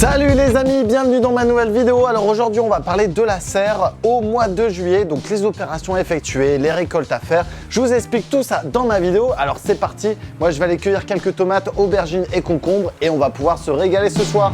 Salut les amis, bienvenue dans ma nouvelle vidéo. Alors aujourd'hui on va parler de la serre au mois de juillet, donc les opérations effectuées, les récoltes à faire. Je vous explique tout ça dans ma vidéo, alors c'est parti. Moi je vais aller cueillir quelques tomates, aubergines et concombres et on va pouvoir se régaler ce soir.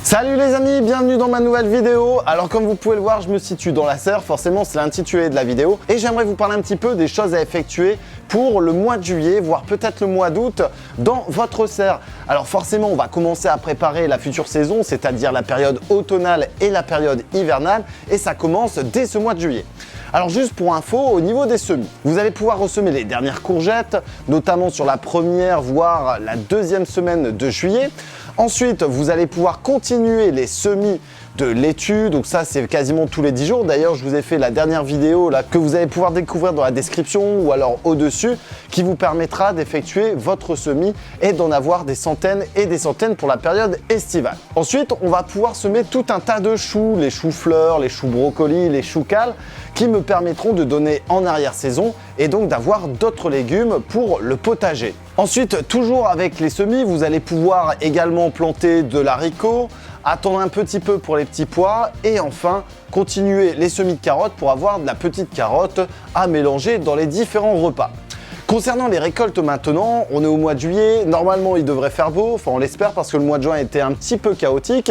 Salut les amis, bienvenue dans ma nouvelle vidéo. Alors comme vous pouvez le voir, je me situe dans la serre, forcément c'est l'intitulé de la vidéo. Et j'aimerais vous parler un petit peu des choses à effectuer pour le mois de juillet, voire peut-être le mois d'août dans votre serre. Alors forcément, on va commencer à préparer la future saison, c'est-à-dire la période automnale et la période hivernale. Et ça commence dès ce mois de juillet. Alors juste pour info, au niveau des semis, vous allez pouvoir ressemer les dernières courgettes, notamment sur la première voire la deuxième semaine de juillet. Ensuite, vous allez pouvoir continuer les semis de laitue, donc ça c'est quasiment tous les 10 jours. D'ailleurs, je vous ai fait la dernière vidéo là que vous allez pouvoir découvrir dans la description ou alors au-dessus, qui vous permettra d'effectuer votre semis et d'en avoir des centaines et des centaines pour la période estivale. Ensuite, on va pouvoir semer tout un tas de choux, les choux-fleurs, les choux brocolis, les choux cales, qui me permettront de donner en arrière-saison et donc d'avoir d'autres légumes pour le potager. Ensuite, toujours avec les semis, vous allez pouvoir également planter de l'haricot, attendre un petit peu pour les petits pois et enfin continuer les semis de carottes pour avoir de la petite carotte à mélanger dans les différents repas. Concernant les récoltes maintenant, on est au mois de juillet, normalement il devrait faire beau, enfin on l'espère parce que le mois de juin était un petit peu chaotique.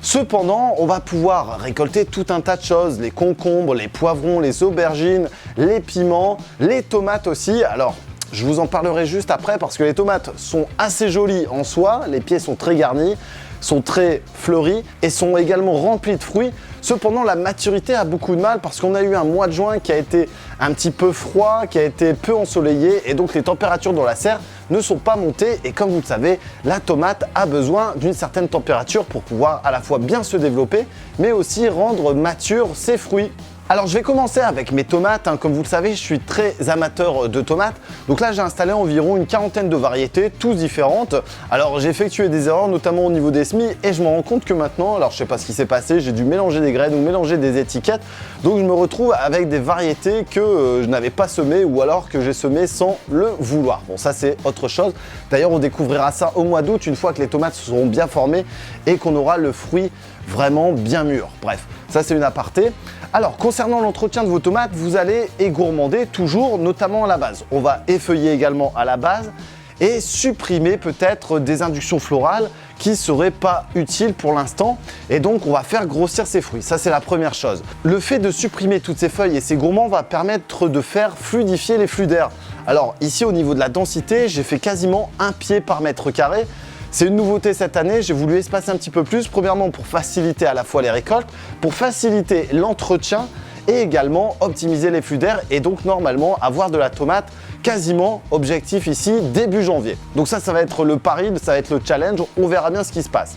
Cependant, on va pouvoir récolter tout un tas de choses, les concombres, les poivrons, les aubergines, les piments, les tomates aussi. Alors, je vous en parlerai juste après parce que les tomates sont assez jolies en soi, les pieds sont très garnis, sont très fleuris et sont également remplis de fruits. Cependant, la maturité a beaucoup de mal parce qu'on a eu un mois de juin qui a été un petit peu froid, qui a été peu ensoleillé et donc les températures dans la serre ne sont pas montées et comme vous le savez, la tomate a besoin d'une certaine température pour pouvoir à la fois bien se développer mais aussi rendre mature ses fruits. Alors je vais commencer avec mes tomates, comme vous le savez je suis très amateur de tomates, donc là j'ai installé environ une quarantaine de variétés, toutes différentes. Alors j'ai effectué des erreurs notamment au niveau des semis et je me rends compte que maintenant, alors je sais pas ce qui s'est passé, j'ai dû mélanger des graines ou mélanger des étiquettes, donc je me retrouve avec des variétés que je n'avais pas semées ou alors que j'ai semées sans le vouloir. Bon ça c'est autre chose, d'ailleurs on découvrira ça au mois d'août une fois que les tomates seront bien formées et qu'on aura le fruit vraiment bien mûr. Bref, ça c'est une aparté. Alors concernant l'entretien de vos tomates, vous allez égourmander toujours, notamment à la base. On va effeuiller également à la base et supprimer peut-être des inductions florales qui ne seraient pas utiles pour l'instant et donc on va faire grossir ces fruits. Ça c'est la première chose. Le fait de supprimer toutes ces feuilles et ces gourmands va permettre de faire fluidifier les flux d'air. Alors ici au niveau de la densité, j'ai fait quasiment 1 pied par mètre carré. C'est une nouveauté cette année, j'ai voulu espacer un petit peu plus, premièrement pour faciliter à la fois les récoltes, pour faciliter l'entretien et également optimiser les flux d'air et donc normalement avoir de la tomate quasiment objectif ici début janvier. Donc ça va être le pari, ça va être le challenge, on verra bien ce qui se passe.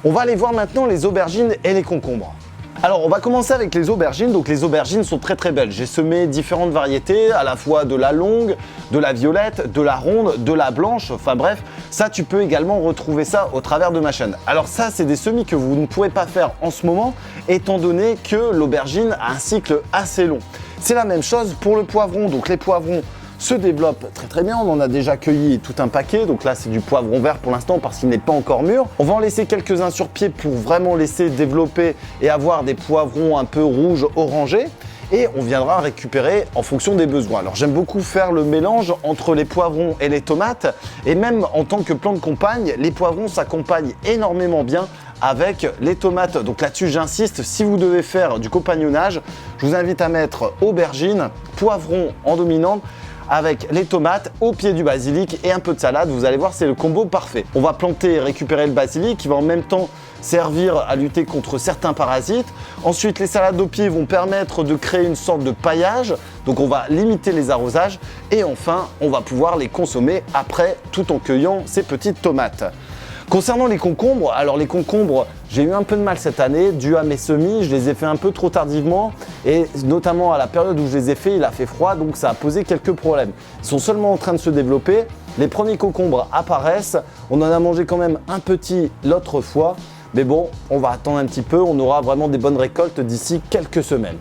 On va aller voir maintenant les aubergines et les concombres. Alors on va commencer avec les aubergines, donc les aubergines sont très très belles. J'ai semé différentes variétés, à la fois de la longue, de la violette, de la ronde, de la blanche, enfin bref, ça tu peux également retrouver ça au travers de ma chaîne. Alors ça c'est des semis que vous ne pouvez pas faire en ce moment, étant donné que l'aubergine a un cycle assez long. C'est la même chose pour le poivron, donc les poivrons se développe très très bien, on en a déjà cueilli tout un paquet, donc là c'est du poivron vert pour l'instant parce qu'il n'est pas encore mûr. On va en laisser quelques-uns sur pied pour vraiment laisser développer et avoir des poivrons un peu rouges orangés et on viendra récupérer en fonction des besoins. Alors j'aime beaucoup faire le mélange entre les poivrons et les tomates et même en tant que plante compagne, les poivrons s'accompagnent énormément bien avec les tomates. Donc là-dessus j'insiste, si vous devez faire du compagnonnage, je vous invite à mettre aubergines, poivrons en dominante, avec les tomates au pied du basilic et un peu de salade, vous allez voir c'est le combo parfait. On va planter et récupérer le basilic qui va en même temps servir à lutter contre certains parasites. Ensuite les salades au pied vont permettre de créer une sorte de paillage, donc on va limiter les arrosages et enfin on va pouvoir les consommer après tout en cueillant ces petites tomates. Concernant les concombres, alors les concombres, j'ai eu un peu de mal cette année dû à mes semis, je les ai fait un peu trop tardivement et notamment à la période où je les ai fait, il a fait froid donc ça a posé quelques problèmes. Ils sont seulement en train de se développer, les premiers concombres apparaissent, on en a mangé quand même un petit l'autre fois, mais bon, on va attendre un petit peu, on aura vraiment des bonnes récoltes d'ici quelques semaines.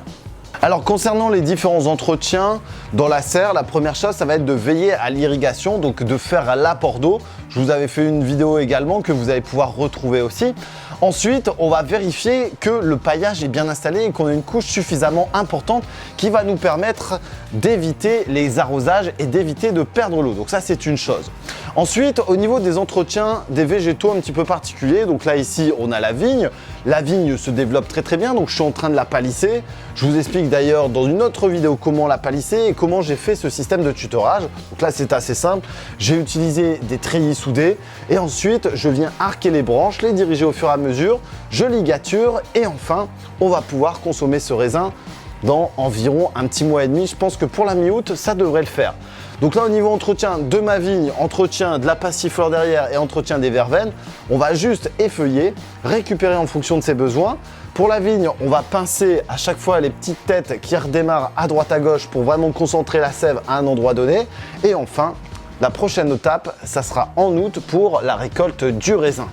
Alors concernant les différents entretiens dans la serre, la première chose ça va être de veiller à l'irrigation, donc de faire l'apport d'eau. Je vous avais fait une vidéo également que vous allez pouvoir retrouver aussi. Ensuite, on va vérifier que le paillage est bien installé et qu'on a une couche suffisamment importante qui va nous permettre d'éviter les arrosages et d'éviter de perdre l'eau. Donc ça, c'est une chose. Ensuite, au niveau des entretiens des végétaux un petit peu particuliers, donc là ici, on a la vigne. La vigne se développe très très bien, donc je suis en train de la palisser. Je vous explique d'ailleurs dans une autre vidéo comment la palisser et comment j'ai fait ce système de tutorage. Donc là, c'est assez simple. J'ai utilisé des treillis soudés et ensuite, je viens arquer les branches, les diriger au fur et à mesure, je ligature et enfin, on va pouvoir consommer ce raisin dans environ un petit mois et demi. Je pense que pour la mi-août, ça devrait le faire. Donc là, au niveau entretien de ma vigne, entretien de la passiflore derrière et entretien des verveines, on va juste effeuiller, récupérer en fonction de ses besoins. Pour la vigne, on va pincer à chaque fois les petites têtes qui redémarrent à droite à gauche pour vraiment concentrer la sève à un endroit donné. Et enfin, la prochaine étape, ça sera en août pour la récolte du raisin.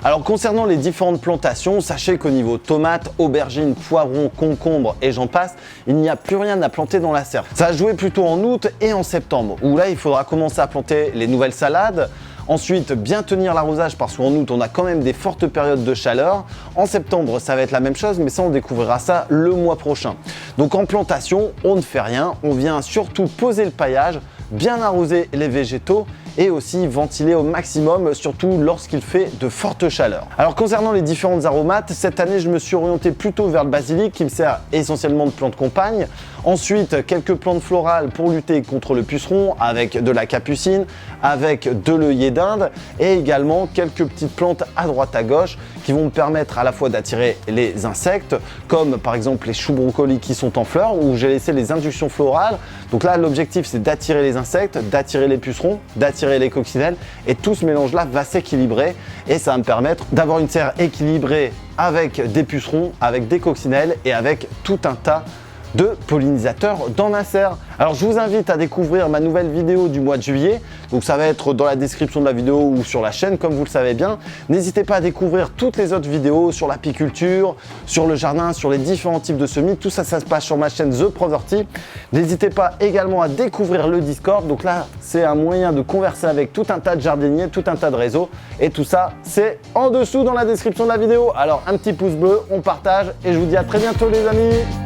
Alors concernant les différentes plantations, sachez qu'au niveau tomates, aubergines, poivrons, concombres et j'en passe, il n'y a plus rien à planter dans la serre. Ça va jouer plutôt en août et en septembre, où là il faudra commencer à planter les nouvelles salades. Ensuite, bien tenir l'arrosage parce qu'en août, on a quand même des fortes périodes de chaleur. En septembre, ça va être la même chose, mais ça, on découvrira ça le mois prochain. Donc en plantation, on ne fait rien, on vient surtout poser le paillage, bien arroser les végétaux et aussi ventiler au maximum, surtout lorsqu'il fait de fortes chaleurs. Alors concernant les différentes aromates, cette année je me suis orienté plutôt vers le basilic qui me sert essentiellement de plante compagne. Ensuite, quelques plantes florales pour lutter contre le puceron avec de la capucine, avec de l'œillet d'Inde et également quelques petites plantes à droite à gauche qui vont me permettre à la fois d'attirer les insectes comme par exemple les choux brocolis qui sont en fleurs où j'ai laissé les inductions florales. Donc là, l'objectif c'est d'attirer les insectes, d'attirer les pucerons, d'attirer les coccinelles et tout ce mélange là va s'équilibrer et ça va me permettre d'avoir une serre équilibrée avec des pucerons, avec des coccinelles et avec tout un tas de pollinisateurs dans ma serre. Alors je vous invite à découvrir ma nouvelle vidéo du mois de juillet, donc ça va être dans la description de la vidéo ou sur la chaîne comme vous le savez bien. N'hésitez pas à découvrir toutes les autres vidéos sur l'apiculture, sur le jardin, sur les différents types de semis, tout ça, ça se passe sur ma chaîne The Proverty. N'hésitez pas également à découvrir le Discord, donc là c'est un moyen de converser avec tout un tas de jardiniers, tout un tas de réseaux et tout ça c'est en dessous dans la description de la vidéo. Alors un petit pouce bleu, on partage et je vous dis à très bientôt les amis.